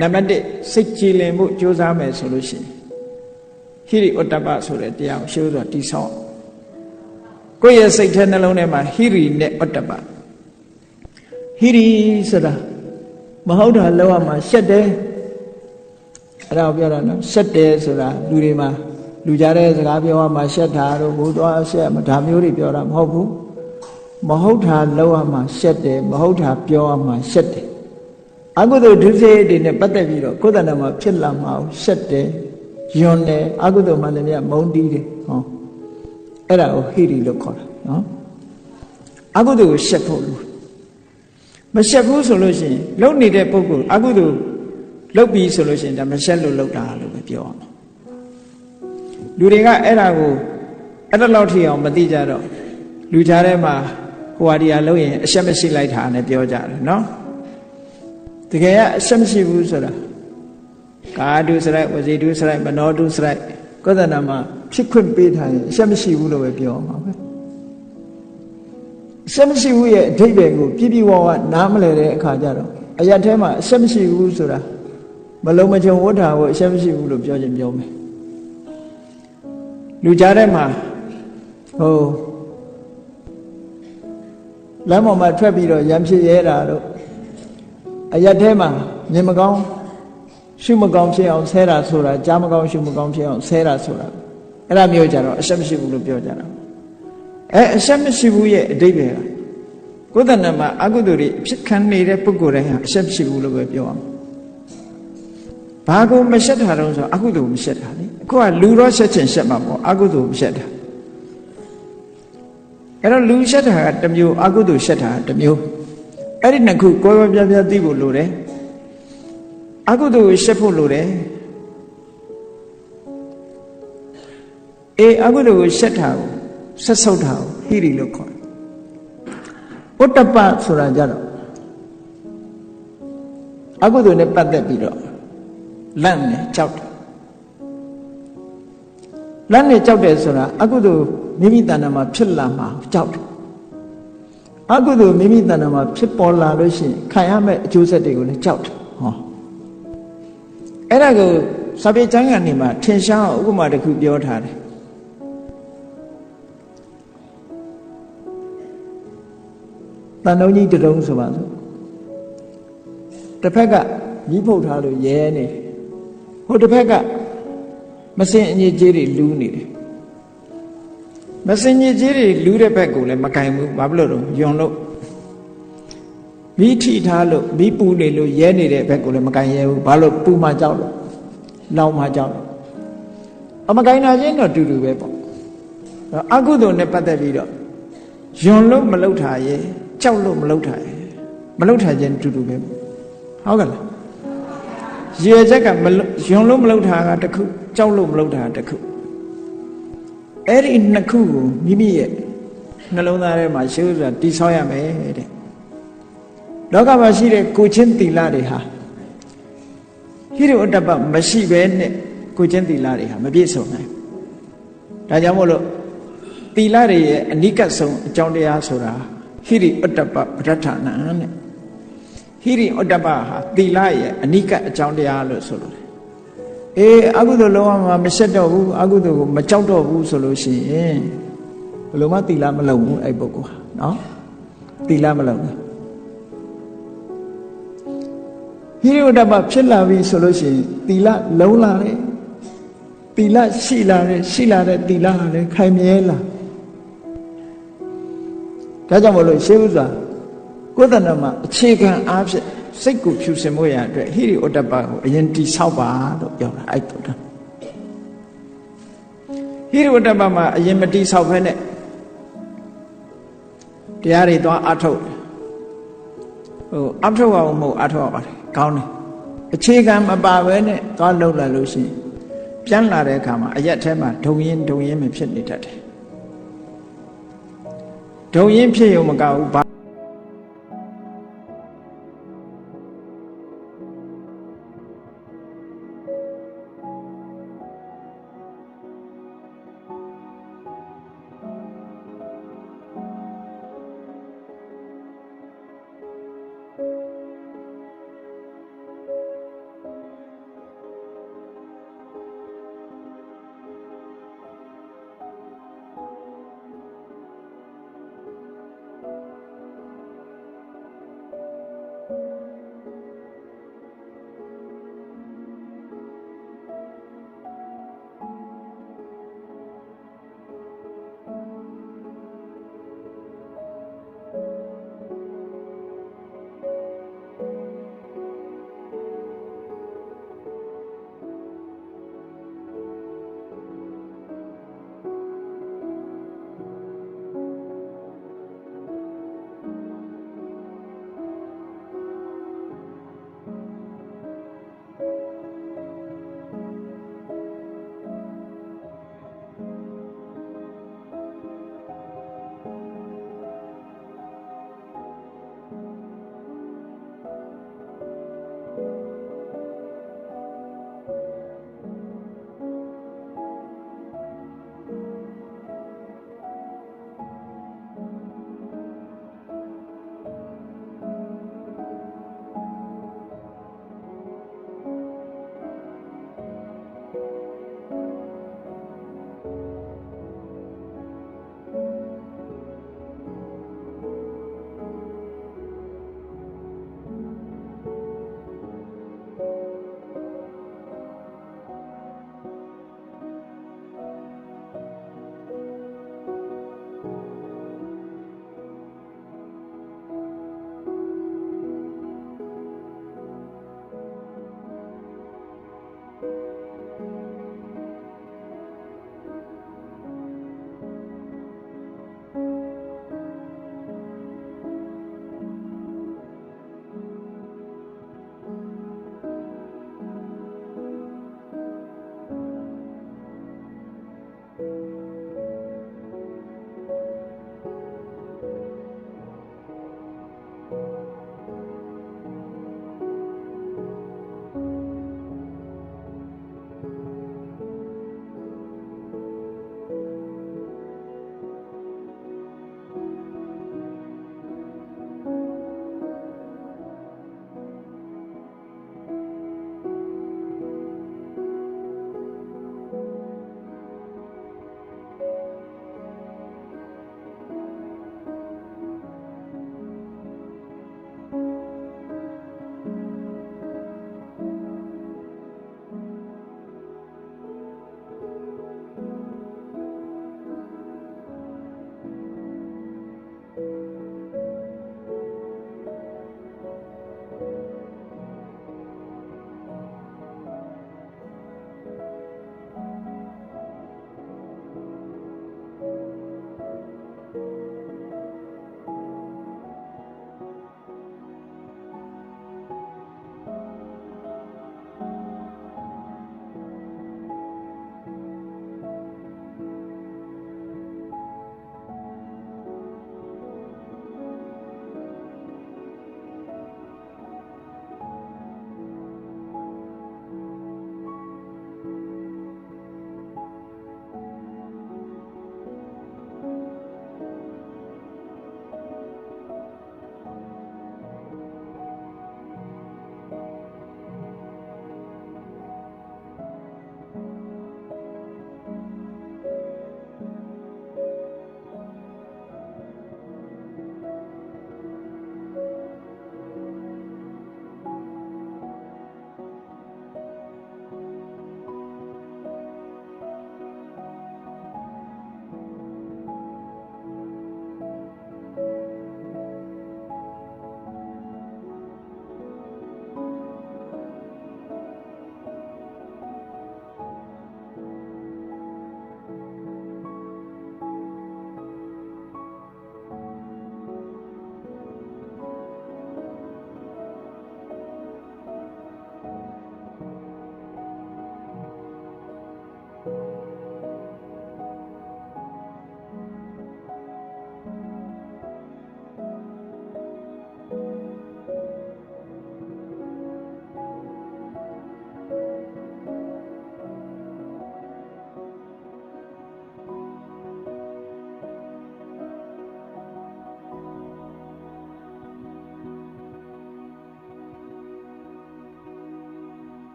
နံပါတ်1စိတ်ကြည်လင်မှုကြိုးစားမယ်ဆိုလို့ရှိရင်ဟိရိဩတ္တပဆိုတဲ့တရားကိုရှင်းဆိုတာတိဆောက်ကိုယ့်ရဲ့စိတ်ထဲနှလုံးထဲမှာဟိရိနဲ့ဩတ္တပဟိရိဆိုတာမဟုတ်တာလောက်ရမှာရှက်တယ်အဲ့ဒါကိုပြောတာနော်ရှက်တယ်ဆိုတာလူတွေမှာလူကြတဲ့စကားပြောရမှာရှက်တာတို့ဘိုးသွားရှက်ဒါမျိုးတွေပြောတာမဟုတ်ဘူးမဟုတ်တာလောက်ရမှာရှက်တယ်မဟုတ်တာပြောရမှာရှက်တယ်အကုသိုလ်ဒုစရိုက်တွေနဲ့ပတ်သက်ပြီးတော့ကိုယ်တဏ္ဍာမှာဖြစ်လာမှာရှက်တယ်ယွန်းတယ်အကုသိုလ်မှလည်းမြတ်မုန်းတီးတယ်ဟောအဲ့ဒါကိုဟိရိလို့ခေါ်တာနော်အကုသိုလ်ကိုရှက်ဖို့လို့မရှက်ဘူးဆိုလို့ရှိရင်လုံနေတဲ့ပုဂ္ဂိုလ်အကုသိုလ်လုပ်ပြီးဆိုလို့ရှိရင်ဒါမရှက်လို့လုပ်တာလို့ပဲပြောအောင်လူတွေကအဲ့ဒါကိုအဲ့ဒါလောက်ထိအောင်မသိကြတော့လူကြားထဲမှာဟိုဟာဒီဟာလုပ်ရင်အရှက်မရှိလိုက်တာနဲ့ပြောကြတယ်နော်တကယ်ကအရှက်မရှိဘူးဆိုတာကာဒုစရိုက်ဝစီဒုစရိုက်မနောဒုစရိုက်ကောသနာမှာဖြစ်ခွင့်ပေးထားရင်အရှက်မရှိဘူးလို့ပဲပြောမှာပဲအရှက်မရှိဘူးရဲ့အဓိပ္ပာယ်ကိုပြည့်ပြည့်ဝဝနားမလည်တဲ့အခါကျတော့အရာထဲမှာအရှက်မရှိဘူးဆိုတာမလုံးမချုံဝဋ္ဌာကိုအရှက်မရှိဘူးလို့ပြောခြင်းပြောမယ်လူကြားထဲမှာဟိုလမ်းပေါ်မှာထွက်ပြီးတော့ရံဖြစ်ရဲတာတို့အရာထဲမှာမြင်မကောင်းရှုမကောင်းဖြစ်အောင်ဆဲတာဆိုတာကြားမကောင်းရှုမကောင်းဖြစ်အောင်ဆဲတာဆိုတာအဲ့ဒါမျိုးကြတော့အရှက်မရှိဘူးလို့ပြောကြတာအရှက်မရှိဘူးရဲ့အဓိပ္ပာယ်ကကိုယ်တဏ္ဍာမှာအကုသိုလ်တွေဖြစ်ခံနေတဲ့ပုဂ္ဂိုလ်တိုင်းဟာအရှက်မရှိဘူးလို့ပဲပြောအောင်ဘာကိုမရှက်တာတော့ဆိုအကုသိုလ်မရှက်တာလေအခုကလူတော့ရှက်ချင်ရှက်မှာပေါ့အကုသိုလ်မရှက်တာအဲ့တော့လူရှက်တာကတစ်မျိုးအကုသိုလ်ရှက်တာကတစ်မျိုးအဲ့ဒီနှစ်ခုကိုယ်ပြပြသိဖို့လိုတယ်အကုသိုလ်ကိုရှက်ဖို့လိုတယ်အကုသိုလ်ကိုရှက်တာကိုဆက်ဆုပ်တာကိုဟိရိလို့ခေါ်တယ်ဩတ္တပဆိုတာကြတော့အကုသိုလ်နဲ့ပတ်သက်ပြီးတော့လန့်နေကြောက်တယ်လန့်နေကြောက်တယ်ဆိုတာအကုသိုလ်မိမိတဏ္ဍာမှာဖြစ်လာမှာကြောက်တယ်အကုသိုလ်မိမိတဏ္ဍာမှာဖြစ်ပေါ်လာလို့ရှိရင်ခံရမယ့်အကျိုးဆက်တွေကိုလည်းကြောက်တယ်ဟောအဲ့ဒါကိုစာပေကျမ်းဂန်တွေမှာထင်ရှားဥပမာတစ်ခုပြောထားတယ်တန်တုံးကြီးတုံးဆိုပါစို့တစ်ဖက်ကမိဖုတ်ထားလို့ရဲနေတယ်ဟိုတစ်ဖက်ကမစင်အညစ်အကြေးတွေလူးနေတယ်မစင်အညစ်အကြေးတွေလူးတဲ့ဘက်ကိုလည်းမကင်ဘူးဘာဖြစ်လို့တော့ယွန်လို့မိထိထားလို့မိပူနေလို့ရဲနေတဲ့ဘက်ကိုလည်းမကင်ရဲဘူးဘာလို့ပူမှကြောက်လို့လောင်မှကြောက်လို့အမကင်နာချင်းတော့တူတူပဲပေါ့အကုသိုလ်နဲ့ပတ်သက်ပြီးတော့ယွန်လို့မလှုပ်ထားရဲ့ကြောက်လို့မလှုပ်ထားရဲ့မလှုပ်ထားခြင်းတူတူပဲဟုတ်ကဲ့လားရည်ချက်ကယွန်လို့မလှုပ်ထားတာတစ်ခုကြောက်လို့မလှုပ်ထားတာတစ်ခုအဲ့ဒီနှစ်ခုကိုမိမိရဲ့နှလုံးသားထဲမှာရှင်းဆိုတာတိဆောက်ရမယ်တဲ့လောကမှာရှိတဲ့ကိုချင်းသီလတွေဟာဟိရိဩတ္တပမရှိဘဲနဲ့ကိုချင်းသီလတွေဟာမပြည့်စုံနိုင်ဒါကြောင့်မို့လို့သီလတွေရဲ့အနိကဆုံးအကြောင်းတရားဆိုတာဟိရိဩတ္တပပဋ္ဌာနာနဲ့ဟိရိဩတ္တပဟာသီလရဲ့အနိကအကြောင်းတရားလို့ဆိုလို့အကုသိုလ်လုံးဝမရှက်တော့ဘူးအကုသိုလ်ကိုမကြောက်တော့ဘူးဆိုလို့ရှိရင်ဘယ်လိုမှသီလမလုံဘူးအဲ့ပုဂ္ဂိုလ်ဟာနော်သီလမလုံဘူးဟိရိဩတ္တပဖြစ်လာပြီဆိုလို့ရှိရင်သီလလုံးလာတယ်သီလရှိလာတဲ့သီလဟာလည်းခိုင်မြဲလာဒါကြောင့်မလို့ရှေးဥစွာကိုယ်တဏ္ဍာမှာအခြေခံအားဖြင့်စိတ်ကိုဖြူစင်ဖို့ရအတွက်ဟိရိဩတ္တပကိုအရင်တိဆောက်ပါလို့ပြောတာအဲ့တုတ္တဟိရိဩတ္တပမှာအရင်မတိဆောက်ဖဲနဲ့တရားတွေသွားအထုတ်အထုတ်အောင်မဟုတ်အထုတ်ရပါတယ်ကောင်းတယ်အခြေခံမပါဘဲနဲ့သွားလှုပ်လာလို့ရှိရင်ပြန်လာတဲ့အခါမှာအရက်ထဲမှာဒုံရင်မဖြစ်နေတတ်တယ်ဒုံရင်ဖြစ်ရုံမကဘူး